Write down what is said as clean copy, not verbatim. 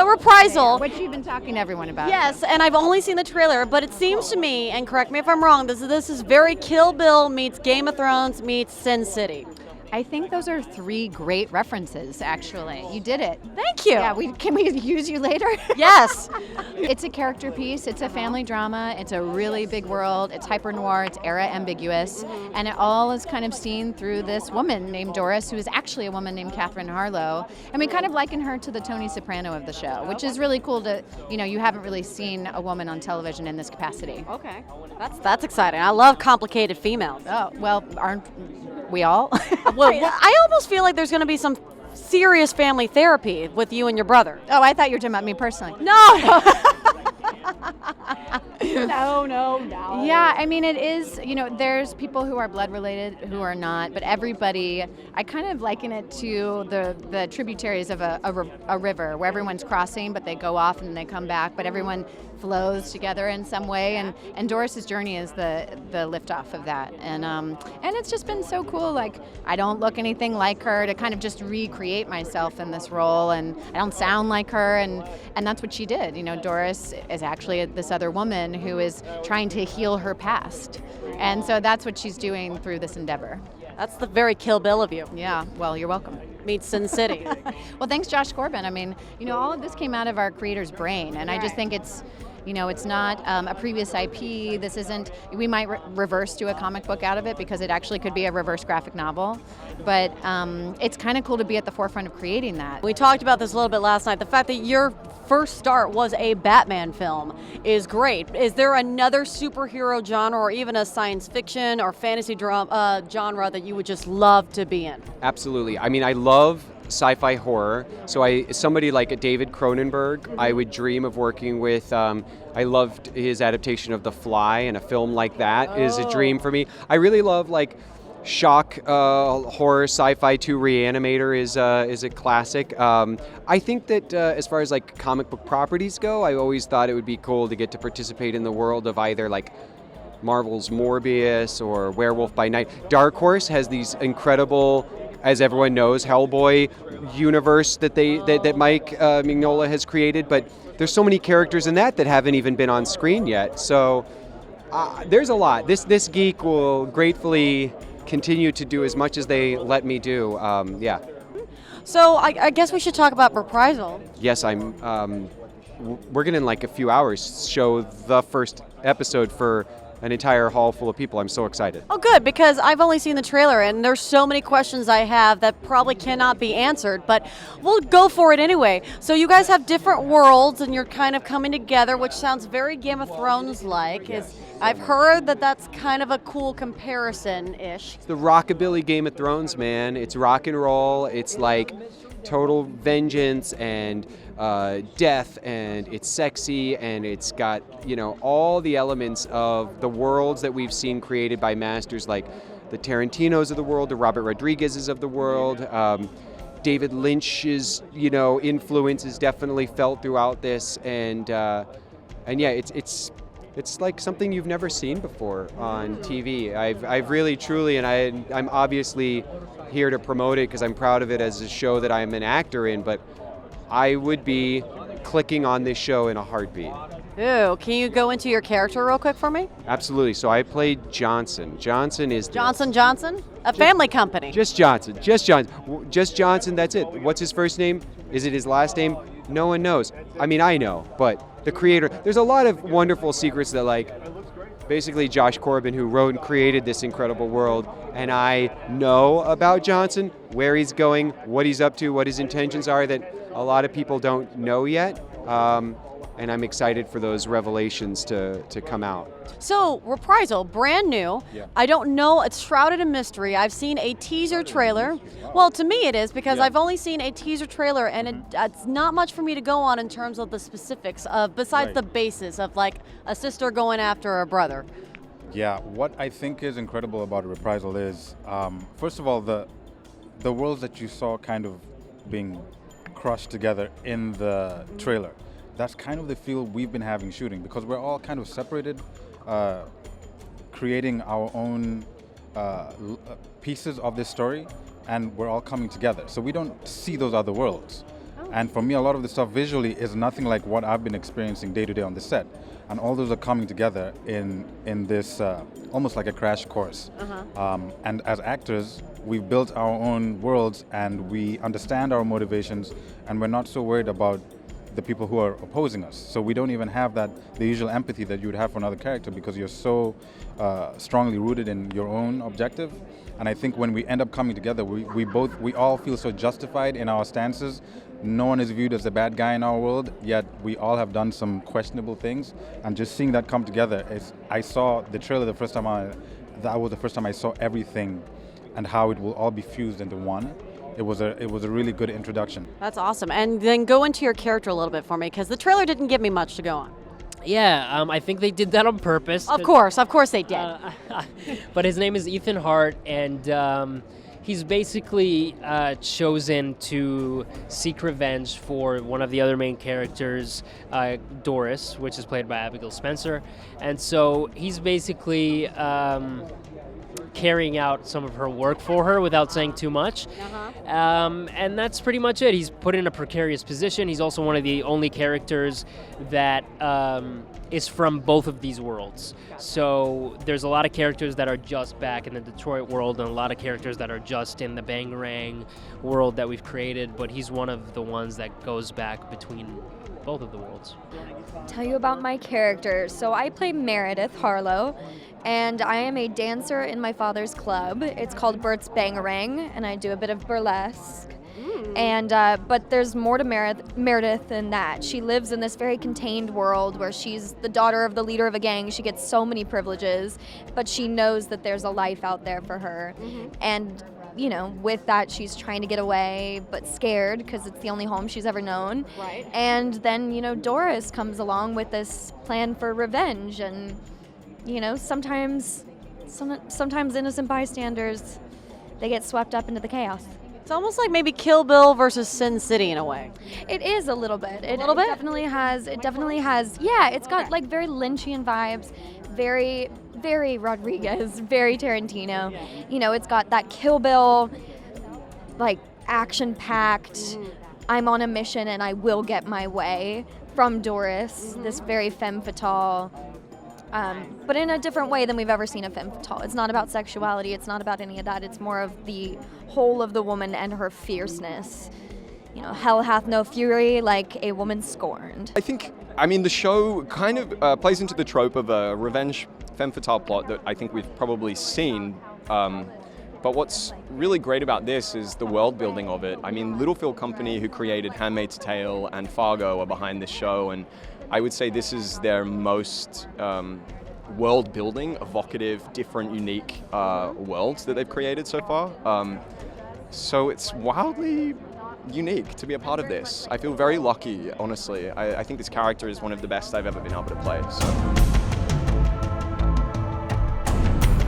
Reprisal. Which you've been talking to everyone about. Yes, and I've only seen the trailer, but it seems to me, and correct me if I'm wrong, this is very Kill Bill meets Game of Thrones meets Sin City. I think those are 3 great references, actually. You did it. Thank you. Yeah, can we use you later? Yes. It's a character piece. It's a family drama. It's a really big world. It's hyper noir. It's era ambiguous. And it all is kind of seen through this woman named Doris, who is actually a woman named Catherine Harlow. And we kind of liken her to the Tony Soprano of the show, which is really cool to, you haven't really seen a woman on television in this capacity. Okay. That's exciting. I love complicated females. Oh, well, aren't we all? Well, I almost feel like there's going to be some serious family therapy with you and your brother. Oh, I thought you were talking about me personally. No. No. Yeah, I mean, it is, there's people who are blood related, who are not, but everybody, I kind of liken it to the tributaries of a river where everyone's crossing, but they go off and they come back, but everyone flows together in some way, and Doris's journey is the liftoff of that, and it's just been so cool. Like, I don't look anything like her, to kind of just recreate myself in this role, and I don't sound like her, and that's what she did. Doris is actually this other woman who is trying to heal her past, and so that's what she's doing through this endeavor. That's the very Kill Bill of you. Yeah, well, you're welcome. Meets Sin City. Well, thanks, Josh Corbin. I mean, all of this came out of our creator's brain, and I just think it's not a previous IP. This isn't, we might reverse do a comic book out of it because it actually could be a reverse graphic novel. But it's kind of cool to be at the forefront of creating that. We talked about this a little bit last night. The fact that your first start was a Batman film is great. Is there another superhero genre or even a science fiction or fantasy genre that you would just love to be in? Absolutely. I mean, I love sci-fi horror. So somebody like a David Cronenberg, I would dream of working with. I loved his adaptation of The Fly, and a film like that is a dream for me. I really love shock horror. Sci-Fi 2 Reanimator is a classic. I think that as far as comic book properties go, I always thought it would be cool to get to participate in the world of either Marvel's Morbius or Werewolf by Night. Dark Horse has these incredible, as everyone knows, Hellboy universe that Mike Mignola has created, but there's so many characters in that haven't even been on screen yet. So there's a lot. This geek will gratefully continue to do as much as they let me do. Yeah. So I guess we should talk about Reprisal. Yes, we're gonna in a few hours show the first episode for an entire hall full of people. I'm so excited. Oh, good, because I've only seen the trailer, and there's so many questions I have that probably cannot be answered, but we'll go for it anyway. So you guys have different worlds, and you're kind of coming together, which sounds very Game of Thrones-like. Yes. I've heard that's kind of a cool comparison-ish. It's the rockabilly Game of Thrones, man. It's rock and roll. It's total vengeance and death, and it's sexy, and it's got all the elements of the worlds that we've seen created by masters like the Tarantinos of the world, the Robert Rodriguez's of the world. David Lynch's influence is definitely felt throughout this, and yeah, it's something you've never seen before on TV. I've really truly, and I'm obviously here to promote it because I'm proud of it as a show that I'm an actor in, but I would be clicking on this show in a heartbeat. Ooh, can you go into your character real quick for me? Absolutely. So I played Johnson. Johnson is Johnson? A family company. Just Johnson. Just Johnson, that's it. What's his first name? Is it his last name? No one knows. I mean, I know, but the creator, there's a lot of wonderful secrets that basically Josh Corbin, who wrote and created this incredible world, and I know about Johnson, where he's going, what he's up to, what his intentions are, that a lot of people don't know yet, and I'm excited for those revelations to come out. So, Reprisal, brand new. Yeah. I don't know, it's shrouded in mystery. I've seen a teaser trailer. Well, to me it is, because I've only seen a teaser trailer, and it's not much for me to go on in terms of the specifics of, besides the basis of a sister going after a brother. Yeah, what I think is incredible about Reprisal is, first of all, the worlds that you saw kind of being crushed together in the trailer. That's kind of the feel we've been having shooting, because we're all kind of separated, creating our own pieces of this story, and we're all coming together. So we don't see those other worlds. And for me, a lot of the stuff visually is nothing like what I've been experiencing day to day on the set. And all those are coming together in this almost like a crash course. And as actors, we've built our own worlds and we understand our motivations, and we're not so worried about the people who are opposing us. So we don't even have the usual empathy that you would have for another character, because you're so strongly rooted in your own objective. And I think when we end up coming together, we all feel so justified in our stances. No one is viewed as a bad guy in our world, yet we all have done some questionable things. And just seeing that come together, I saw the trailer that was the first time I saw everything and how it will all be fused into one. It was a really good introduction. That's awesome. And then go into your character a little bit for me, because the trailer didn't give me much to go on. Yeah, I think they did that on purpose. Of course they did. But his name is Ethan Hart, and he's basically chosen to seek revenge for one of the other main characters, Doris, which is played by Abigail Spencer. And so he's basically carrying out some of her work for her without saying too much. And that's pretty much it. He's put in a precarious position. He's also one of the only characters that is from both of these worlds. So there's a lot of characters that are just back in the Detroit world and a lot of characters that are just in the Bangarang world that we've created, but he's one of the ones that goes back between both of the worlds. Tell you about my character. So I play Meredith Harlow, and I am a dancer in my father's club. It's called Bert's Bangarang, and I do a bit of burlesque. And but there's more to Meredith than that. She lives in this very contained world where she's the daughter of the leader of a gang. She gets so many privileges, but she knows that there's a life out there for her. And with that, she's trying to get away, but scared because it's the only home she's ever known. Right. And then, Doris comes along with this plan for revenge. And, sometimes innocent bystanders, they get swept up into the chaos. It's almost like maybe Kill Bill versus Sin City in a way. It is a little bit. It little bit? definitely has. Yeah, it's got like very Lynchian vibes, very, very Rodriguez, very Tarantino. It's got that Kill Bill, like action-packed, I'm on a mission and I will get my way from Doris, this very femme fatale. But in a different way than we've ever seen a femme fatale. It's not about sexuality, it's not about any of that, it's more of the whole of the woman and her fierceness. Hell hath no fury like a woman scorned. The show kind of plays into the trope of a revenge femme fatale plot that I think we've probably seen. But what's really great about this is the world building of it. Littlefield Company, who created Handmaid's Tale and Fargo, are behind this show, and I would say this is their most world building, evocative, different, unique worlds that they've created so far. So it's wildly unique to be a part of this. I feel very lucky, honestly. I think this character is one of the best I've ever been able to play. So.